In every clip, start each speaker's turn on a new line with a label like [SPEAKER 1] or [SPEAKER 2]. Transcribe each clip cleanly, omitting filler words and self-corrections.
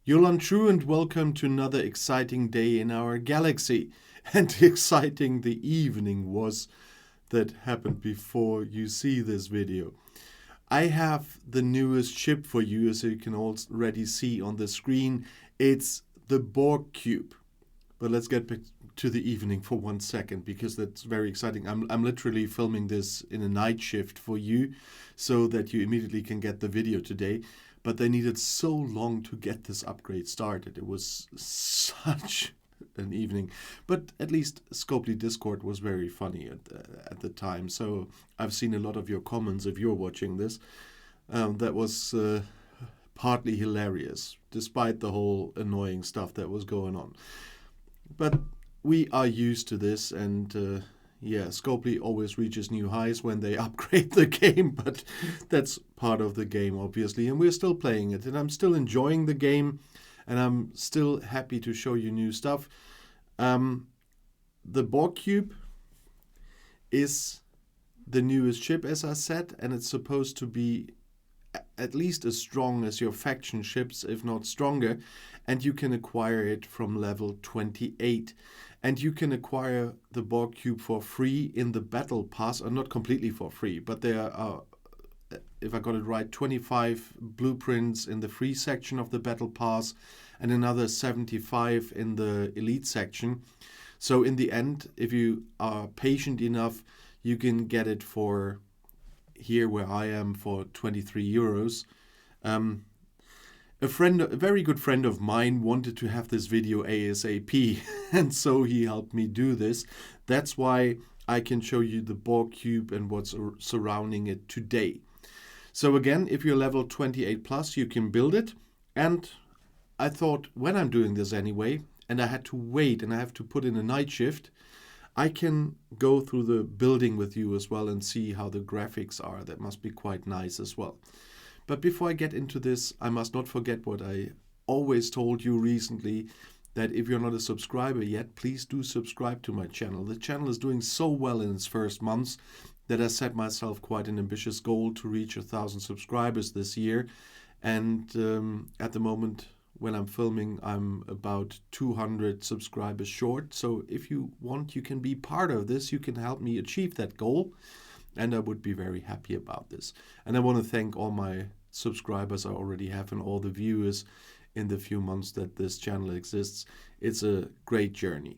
[SPEAKER 1] Yolan True and welcome to another exciting day in our galaxy. And exciting the evening was that happened before you see this video. I have the newest ship for you, as you can already see on the screen. It's the Borg Cube. But let's get back to the evening for 1 second, because that's very exciting. I'm literally filming this in a night shift for you so that you immediately can get the video today. But they needed so long to get this upgrade started. It was such an evening. But at least Scopely Discord was very funny at the time. So I've seen a lot of your comments if you're watching this. That was partly hilarious, despite the whole annoying stuff that was going on. But we are used to this, and Scopely always reaches new highs when they upgrade the game, but that's part of the game, obviously, and we're still playing it, and I'm still enjoying the game, and I'm still happy to show you new stuff. The Borg Cube is the newest ship, as I said, and it's supposed to be at least as strong as your faction ships, if not stronger, and you can acquire it from level 28. And you can acquire the Borg Cube for free in the Battle Pass, or not completely for free, but there are, if I got it right, 25 blueprints in the free section of the Battle Pass and another 75 in the Elite section. So in the end, if you are patient enough, you can get it for, here where I am, for 23 euros. A very good friend of mine wanted to have this video ASAP, and so he helped me do this. That's why I can show you the Borg Cube and what's surrounding it today. So again, if you're level 28 plus, you can build it. And I thought, when I'm doing this anyway, and I had to wait and I have to put in a night shift, I can go through the building with you as well and see how the graphics are. That must be quite nice as well. But before I get into this, I must not forget what I always told you recently, that if you're not a subscriber yet, please do subscribe to my channel. The channel is doing so well in its first months that I set myself quite an ambitious goal to reach 1,000 subscribers this year. And at the moment, when I'm filming, I'm about 200 subscribers short. So if you want, you can be part of this. You can help me achieve that goal. And I would be very happy about this. And I want to thank all my subscribers I already have and all the viewers in the few months that this channel exists. It's a great journey.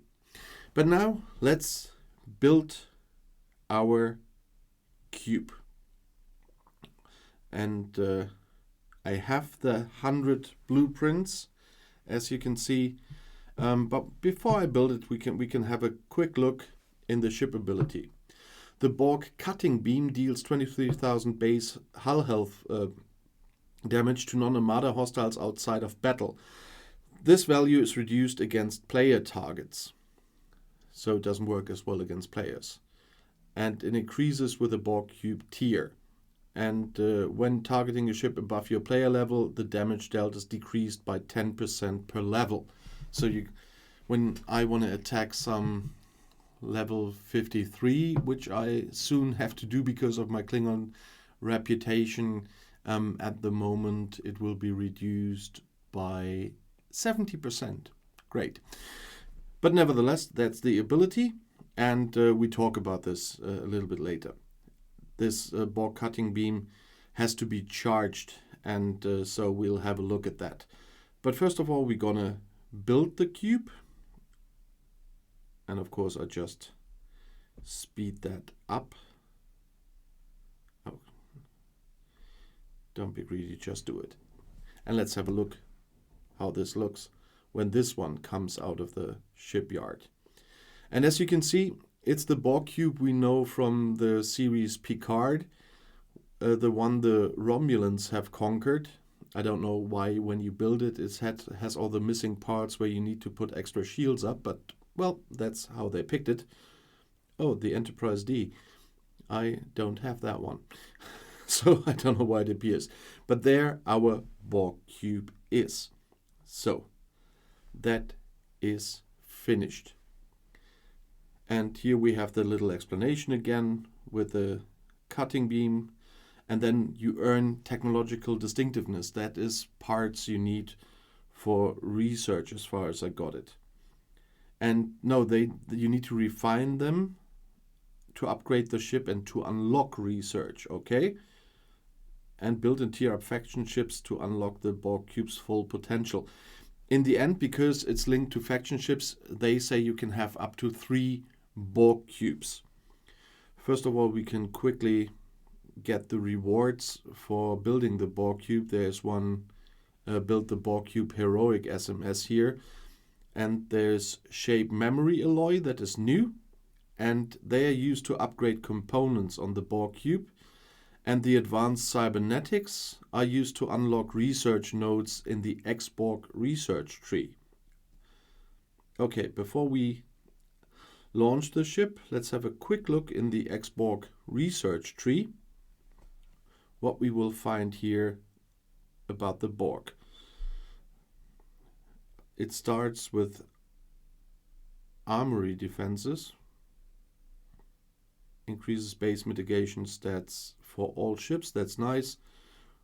[SPEAKER 1] But now let's build our cube. And I have the 100 blueprints, as you can see. But before I build it, we can have a quick look in the ship ability. The Borg cutting beam deals 23,000 base hull health damage to non-armada hostiles outside of battle. This value is reduced against player targets, so it doesn't work as well against players. And it increases with the Borg Cube tier. And when targeting a ship above your player level, the damage dealt is decreased by 10% per level. So when I want to attack some level 53, which I soon have to do because of my Klingon reputation, at the moment it will be reduced by 70%. Great. But nevertheless, that's the ability, and we talk about this a little bit later. This Borg cutting beam has to be charged, and so we'll have a look at that. But first of all, we're gonna build the cube. And of course, I just speed that up. Oh, don't be greedy, just do it. And let's have a look how this looks when this one comes out of the shipyard. And as you can see, it's the Borg Cube we know from the series Picard, the one the Romulans have conquered. I don't know why when you build it, it has all the missing parts where you need to put extra shields up, but well, that's how they picked it. Oh, the Enterprise D. I don't have that one. So I don't know why it appears. But there our Borg Cube is. So that is finished. And here we have the little explanation again with the cutting beam. And then you earn technological distinctiveness. That is parts you need for research as far as I got it. And no, you need to refine them to upgrade the ship and to unlock research, okay? And build and tier up faction ships to unlock the Borg Cube's full potential. In the end, because it's linked to faction ships, they say you can have up to 3 Borg Cubes. First of all, we can quickly get the rewards for building the Borg Cube. There's one, build the Borg Cube Heroic SMS here. And there's Shape Memory Alloy that is new. And they are used to upgrade components on the Borg Cube. And the Advanced Cybernetics are used to unlock research nodes in the X-Borg research tree. Okay, before we launch the ship, let's have a quick look in the X-Borg research tree. What we will find here about the Borg. It starts with armory defenses, increases base mitigation stats for all ships, that's nice.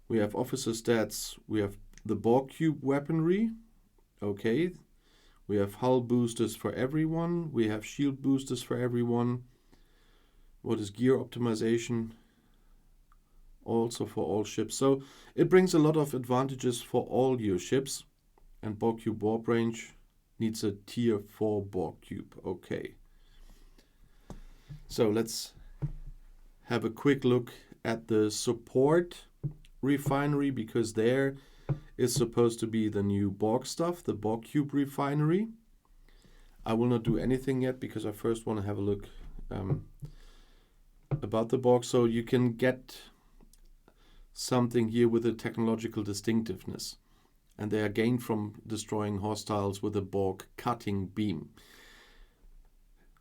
[SPEAKER 1] We have officer stats, we have the Borg Cube weaponry, okay. We have hull boosters for everyone, we have shield boosters for everyone. What is gear optimization? Also for all ships. So it brings a lot of advantages for all your ships. And Borg Cube warp range needs a tier 4 Borg Cube. Okay. So let's have a quick look at the support refinery, because there is supposed to be the new Borg stuff, the Borg Cube refinery. I will not do anything yet because I first want to have a look about the Borg. So you can get something here with a technological distinctiveness. And they are gained from destroying hostiles with a Borg cutting beam.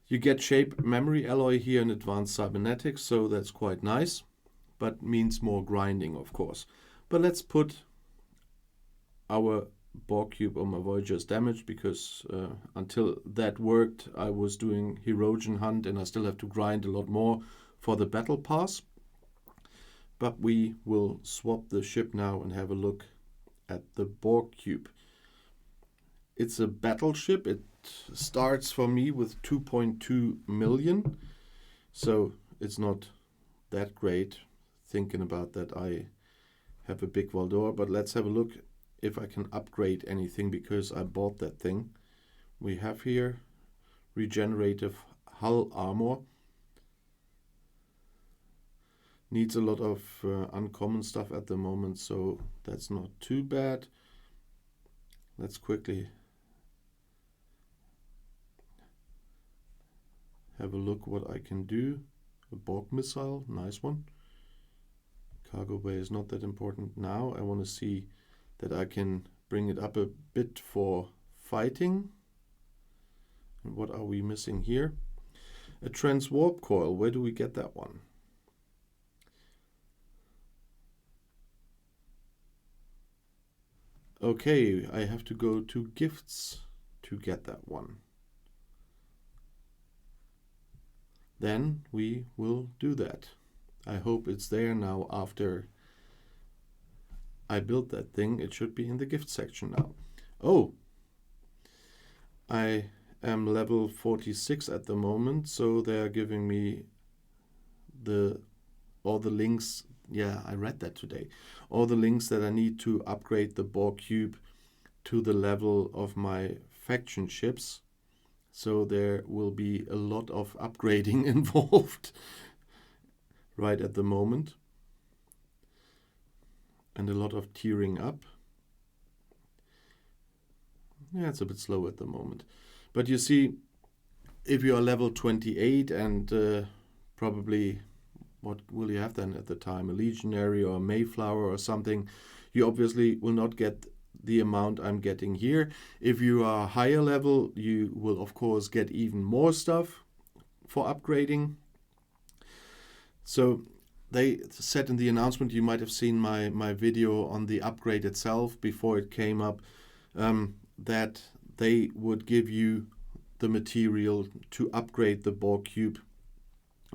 [SPEAKER 1] You get Shape Memory Alloy here in Advanced Cybernetics, so that's quite nice, but means more grinding, of course. But let's put our Borg Cube on my Voyager's damaged, because until that worked, I was doing Herogen Hunt, and I still have to grind a lot more for the Battle Pass. But we will swap the ship now and have a look at the Borg Cube. It's a battleship. It starts for me with 2.2 million, so it's not that great. Thinking about that, I have a big Valdor, but let's have a look if I can upgrade anything, because I bought that thing. We have here regenerative hull armor. Needs a lot of uncommon stuff at the moment, so that's not too bad. Let's quickly have a look what I can do. A Borg missile, nice one. Cargo bay is not that important now. I want to see that I can bring it up a bit for fighting. And what are we missing here? A transwarp coil, where do we get that one? Okay, I have to go to gifts to get that one. Then we will do that. I hope it's there now after I built that thing. It should be in the gift section now. Oh, I am level 46 at the moment, so they are giving me all the links. Yeah, I read that today. All the links that I need to upgrade the Borg Cube to the level of my faction ships. So there will be a lot of upgrading involved right at the moment. And a lot of tiering up. Yeah, it's a bit slow at the moment. But you see, if you are level 28 and probably, what will you have then at the time? A Legionary or a Mayflower or something. You obviously will not get the amount I'm getting here. If you are higher level, you will of course get even more stuff for upgrading. So they said in the announcement, you might have seen my video on the upgrade itself before it came up, that they would give you the material to upgrade the Borg Cube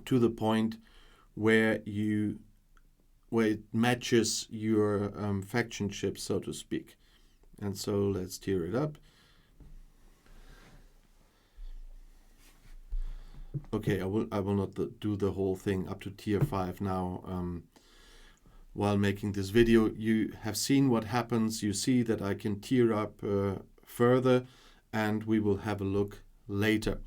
[SPEAKER 1] to the point where it matches your faction ship, so to speak. And so let's tear it up. Okay, I will not do the whole thing up to tier 5 now. While making this video, you have seen what happens. You see that I can tier up further, and we will have a look later.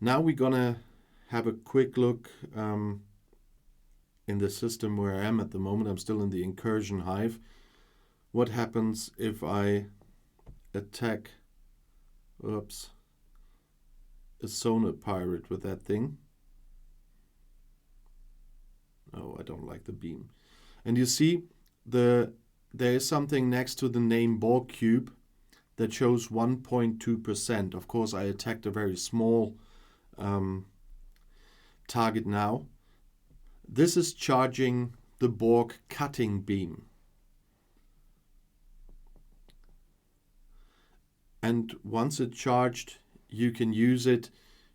[SPEAKER 1] Now we're gonna have a quick look in the system where I am at the moment. I'm still in the incursion hive. What happens if I attack, oops, a sonar pirate with that thing? Oh, I don't like the beam. And you see there is something next to the name Borg Cube that shows 1.2%. Of course, I attacked a very small target now. This is charging the Borg cutting beam. And once it's charged, you can use it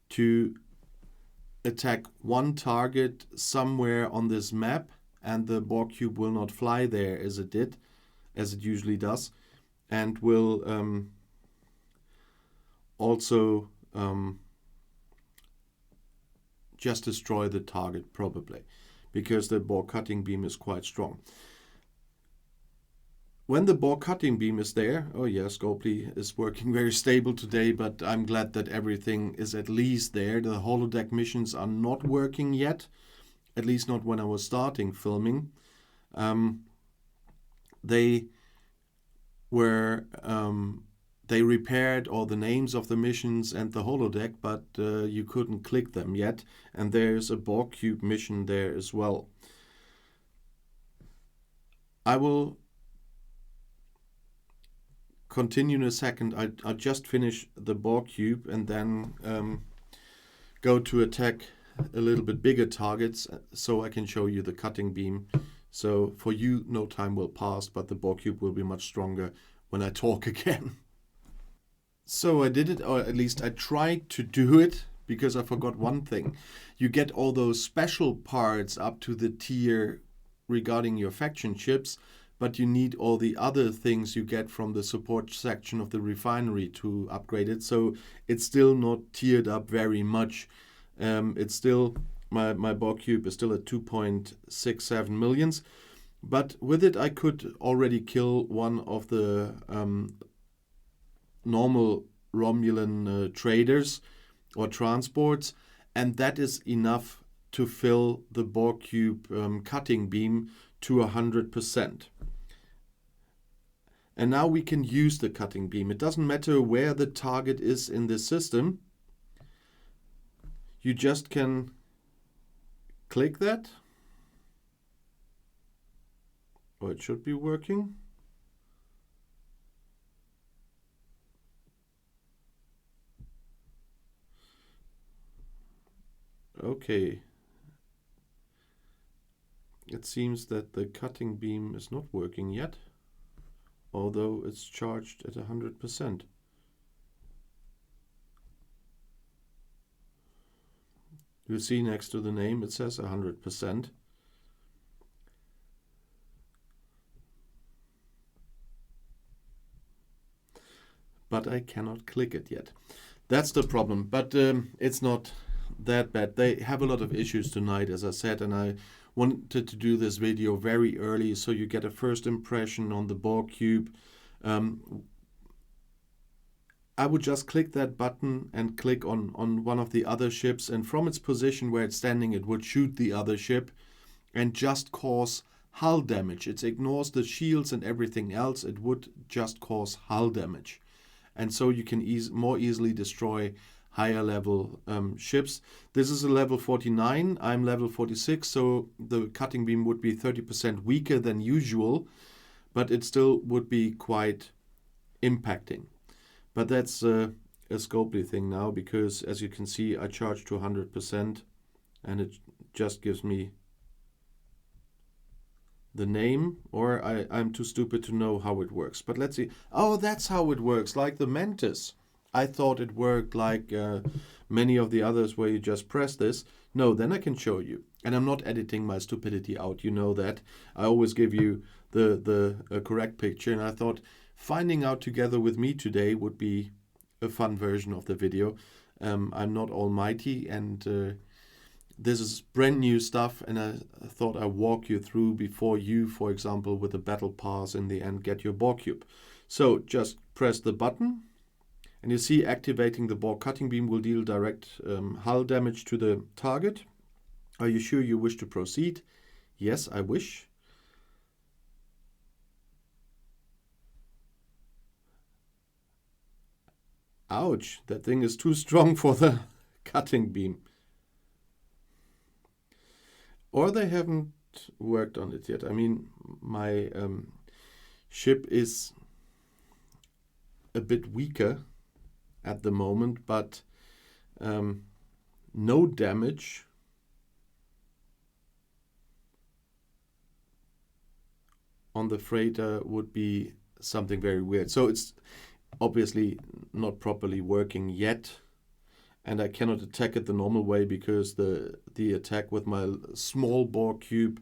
[SPEAKER 1] to attack one target somewhere on this map, and the Borg Cube will not fly there as it usually does, and will also just destroy the target probably, because the Borg cutting beam is quite strong. When the Borg cutting beam is there, oh yeah, Scopely is working very stable today, but I'm glad that everything is at least there. The holodeck missions are not working yet, at least not when I was starting filming. They repaired all the names of the missions and the holodeck, but you couldn't click them yet. And there's a Borg Cube mission there as well. I will continue in a second. I'll just finish the Borg Cube and then go to attack a little bit bigger targets so I can show you the cutting beam. So for you, no time will pass, but the Borg Cube will be much stronger when I talk again. So I did it, or at least I tried to do it, because I forgot one thing. You get all those special parts up to the tier regarding your faction ships, but you need all the other things you get from the support section of the refinery to upgrade it. So it's still not tiered up very much. It's still, my Borg Cube is still at 2.67 millions. But with it, I could already kill one of the normal Romulan traders or transports. And that is enough to fill the Borg Cube cutting beam to 100%. And now we can use the cutting beam. It doesn't matter where the target is in the system. You just can click that. Oh, it should be working. Okay. It seems that the cutting beam is not working yet, although it's charged at 100%. You see next to the name it says 100%. But I cannot click it yet. That's the problem, but it's not that bad. They have a lot of issues tonight, as I said, and I wanted to do this video very early so you get a first impression on the Borg Cube. I would just click that button and click on one of the other ships, and from its position where it's standing it would shoot the other ship and just cause hull damage. It ignores the shields and everything else. It would just cause hull damage. And so you can more easily destroy higher level ships. This is a level 49. I'm level 46, so the cutting beam would be 30% weaker than usual, but it still would be quite impacting. But that's a Scopely thing now, because as you can see, I charge to 100% and it just gives me the name, or I'm too stupid to know how it works. But let's see. Oh, that's how it works, like the Mantis. I thought it worked like many of the others where you just press this. No, then I can show you. And I'm not editing my stupidity out, you know that. I always give you the correct picture, and I thought finding out together with me today would be a fun version of the video. I'm not almighty, and this is brand new stuff, and I thought I'd walk you through before you, for example, with the battle pass in the end, get your Borg Cube. So just press the button, and you see activating the Borg cutting beam will deal direct hull damage to the target. Are you sure you wish to proceed? Yes, I wish. Ouch, that thing is too strong for the cutting beam. Or they haven't worked on it yet. I mean, my ship is a bit weaker at the moment, but no damage on the freighter would be something very weird. So it's obviously not properly working yet, and I cannot attack it the normal way because the attack with my small Borg cube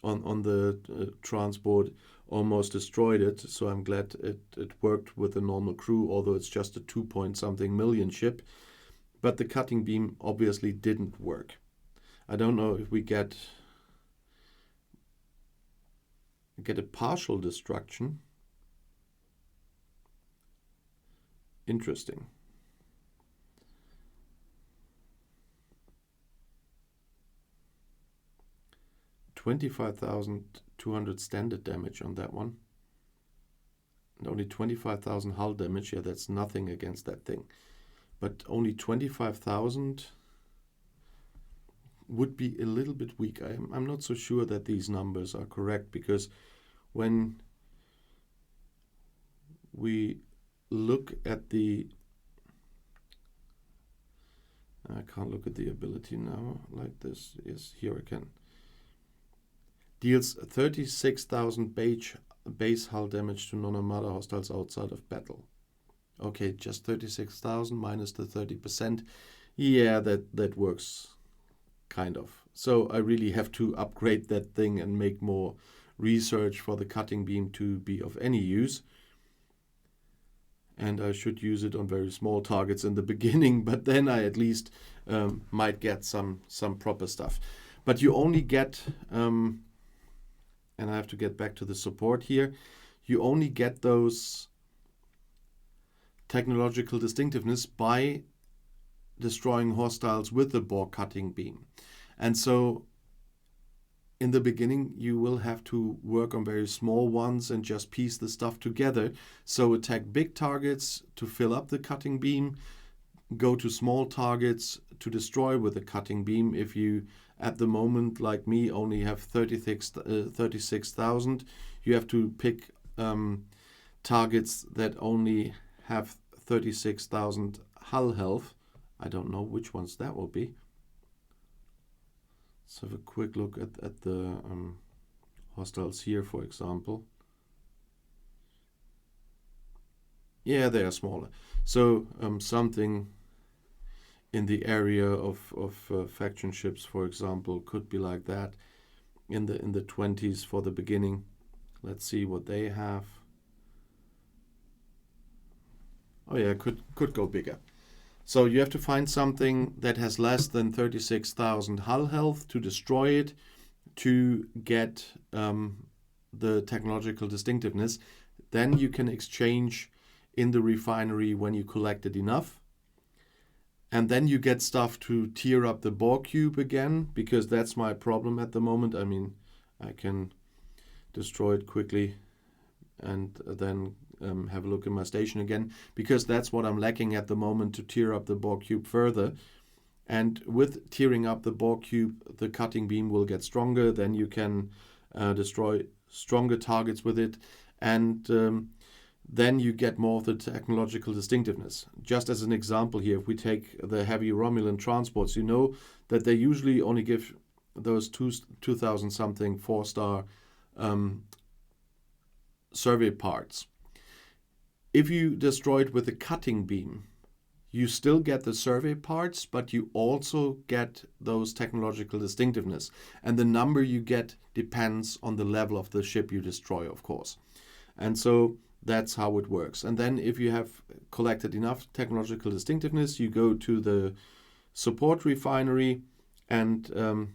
[SPEAKER 1] on the transport almost destroyed it. So I'm glad it worked with the normal crew, although it's just a 2-point-something million ship. But the cutting beam obviously didn't work. I don't know if we get a partial destruction. Interesting. $25,200 standard damage on that one. And only 25,000 hull damage. Yeah, that's nothing against that thing. But only 25,000 would be a little bit weak. I'm not so sure that these numbers are correct, because when we look at the... I can't look at the ability now like this. Yes, here I can. Deals 36,000 base hull damage to non-armada hostiles outside of battle. Okay, just 36,000 minus the 30%. Yeah, that works, kind of. So I really have to upgrade that thing and make more research for the cutting beam to be of any use. And I should use it on very small targets in the beginning, but then I at least might get some proper stuff. But you only get... and I have to get back to the support here, you only get those technological distinctiveness by destroying hostiles with the Borg cutting beam. And so in the beginning you will have to work on very small ones and just piece the stuff together. So attack big targets to fill up the cutting beam, go to small targets to destroy with the cutting beam. If you at the moment, like me, only have 36,000, you have to pick targets that only have 36,000 hull health. I don't know which ones that will be. Let's have a quick look at the hostiles here, for example. Yeah, they are smaller. So something in the area of faction ships, for example, could be like that, in the 20s for the beginning. Let's see what they have. Oh yeah, could go bigger. So you have to find something that has less than 36,000 hull health to destroy it, to get the technological distinctiveness. Then you can exchange in the refinery when you collected enough. And then you get stuff to tear up the Borg Cube again, because that's my problem at the moment. I mean, I can destroy it quickly and then have a look in my station again, because that's what I'm lacking at the moment, to tear up the Borg Cube further. And with tearing up the Borg Cube, the cutting beam will get stronger. Then you can destroy stronger targets with it. And then you get more of the technological distinctiveness. Just as an example here, if we take the heavy Romulan transports, you know that they usually only give those 2,000 something 4-star survey parts. If you destroy it with a cutting beam, you still get the survey parts, but you also get those technological distinctiveness. And the number you get depends on the level of the ship you destroy, of course. And so that's how it works. And then if you have collected enough technological distinctiveness, you go to the support refinery and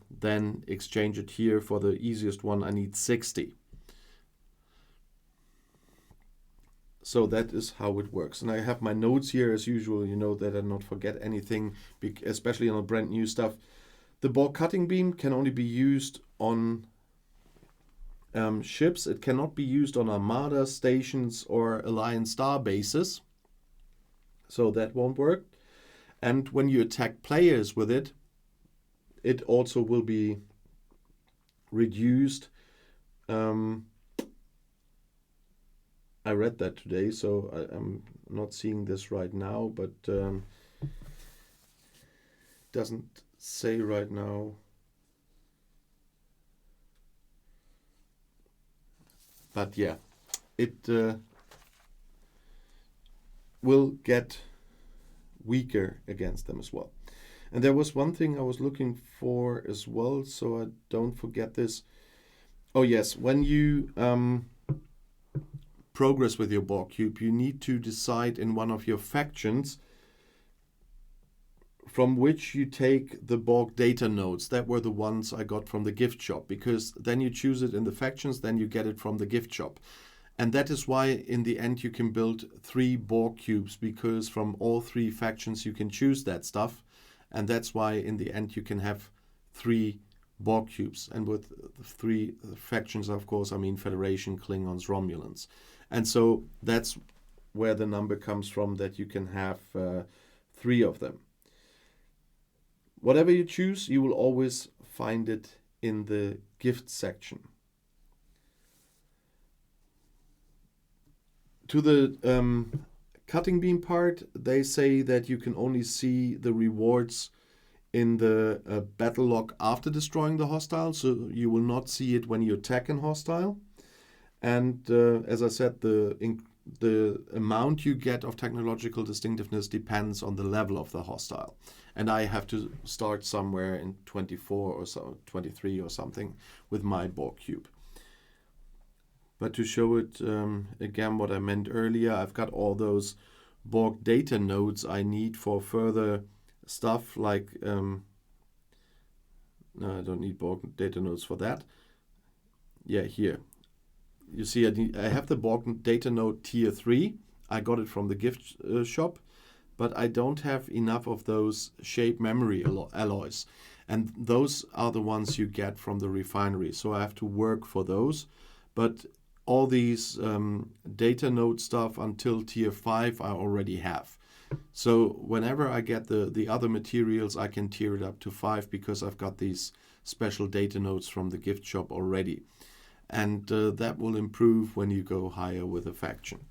[SPEAKER 1] then exchange it here. For the easiest one, I need 60. So that is how it works. And I have my notes here as usual, that I not forget anything, especially on brand new stuff. The Borg cutting beam can only be used on ships. It cannot be used on Armada stations or Alliance Star bases. So that won't work. And when you attack players with it, it also will be reduced. I read that today, so I'm not seeing this right now, but doesn't say right now. But yeah, it will get weaker against them as well. And there was one thing I was looking for as well, so I don't forget this. Oh yes, when you progress with your Borg Cube, you need to decide in one of your factions from which you take the Borg data nodes. That were the ones I got from the gift shop, because then you choose it in the factions, then you get it from the gift shop. And that is why in the end you can build 3 Borg Cubes, because from all 3 factions you can choose that stuff. And that's why in the end you can have 3 Borg Cubes. And with 3 factions, of course, I mean Federation, Klingons, Romulans. And so that's where the number comes from, that you can have 3 of them. Whatever you choose, you will always find it in the gift section. To the cutting beam part, they say that you can only see the rewards in the battle log after destroying the hostile, so you will not see it when you attack an hostile. And as I said, the amount you get of technological distinctiveness depends on the level of the hostile. And I have to start somewhere in 24 or so, 23 or something with my Borg Cube. But to show it again what I meant earlier, I've got all those Borg data nodes I need for further stuff like, no, I don't need Borg data nodes for that. Yeah, here. You see, I have the Borg data node tier 3. I got it from the gift shop, but I don't have enough of those shape memory alloys. And those are the ones you get from the refinery. So I have to work for those. But all these data node stuff until tier 5 I already have. So whenever I get the other materials, I can tier it up to 5 because I've got these special data nodes from the gift shop already. And that will improve when you go higher with a faction.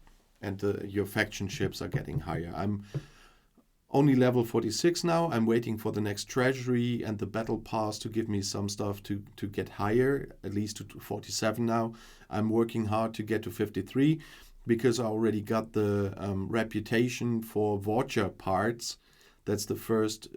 [SPEAKER 1] And your faction ships are getting higher. I'm only level 46 now. I'm waiting for the next treasury and the battle pass to give me some stuff to get higher, at least to 47 now. I'm working hard to get to 53 because I already got the reputation for Watcher parts. That's the first,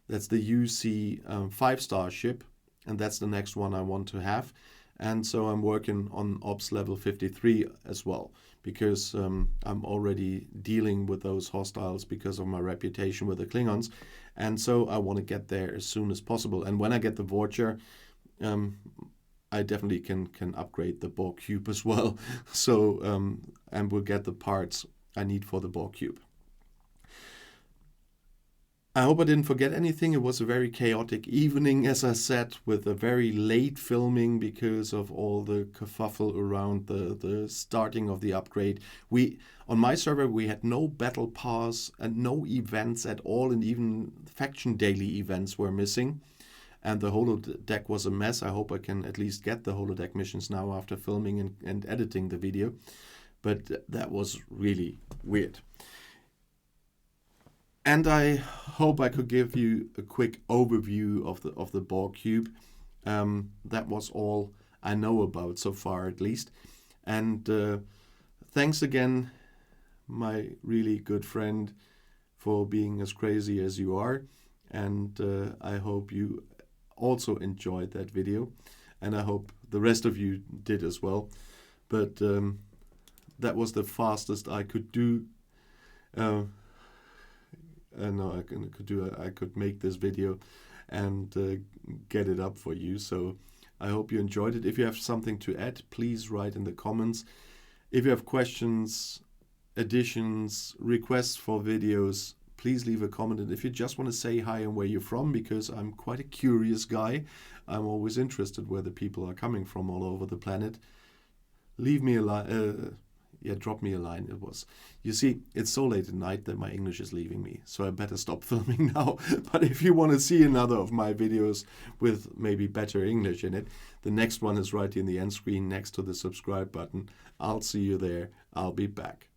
[SPEAKER 1] that's the UC 5-star ship. And that's the next one I want to have. And so I'm working on Ops level 53 as well, because I'm already dealing with those hostiles because of my reputation with the Klingons. And so I want to get there as soon as possible. And when I get the Watcher, I definitely can upgrade the Borg Cube as well. So, and we'll get the parts I need for the Borg Cube. I hope I didn't forget anything. It was a very chaotic evening, as I said, with a very late filming because of all the kerfuffle around the starting of the upgrade. On my server, we had no battle pass and no events at all, and even faction daily events were missing. And the holodeck was a mess. I hope I can at least get the holodeck missions now after filming and editing the video. But that was really weird. And I hope I could give you a quick overview of the Borg Cube. That was all I know about so far, at least. And thanks again, my really good friend, for being as crazy as you are. And I hope you also enjoyed that video. And I hope the rest of you did as well. But that was the fastest I could do. No, I could make this video and get it up for you. So I hope you enjoyed it. If you have something to add, please write in the comments. If you have questions, additions, requests for videos, please leave a comment. And if you just want to say hi and where you're from, because I'm quite a curious guy, I'm always interested where the people are coming from all over the planet. Leave me a line. Drop me a line. You see, it's so late at night that my English is leaving me, so I better stop filming now. But if you want to see another of my videos with maybe better English in it, the next one is right in the end screen next to the subscribe button. I'll see you there. I'll be back.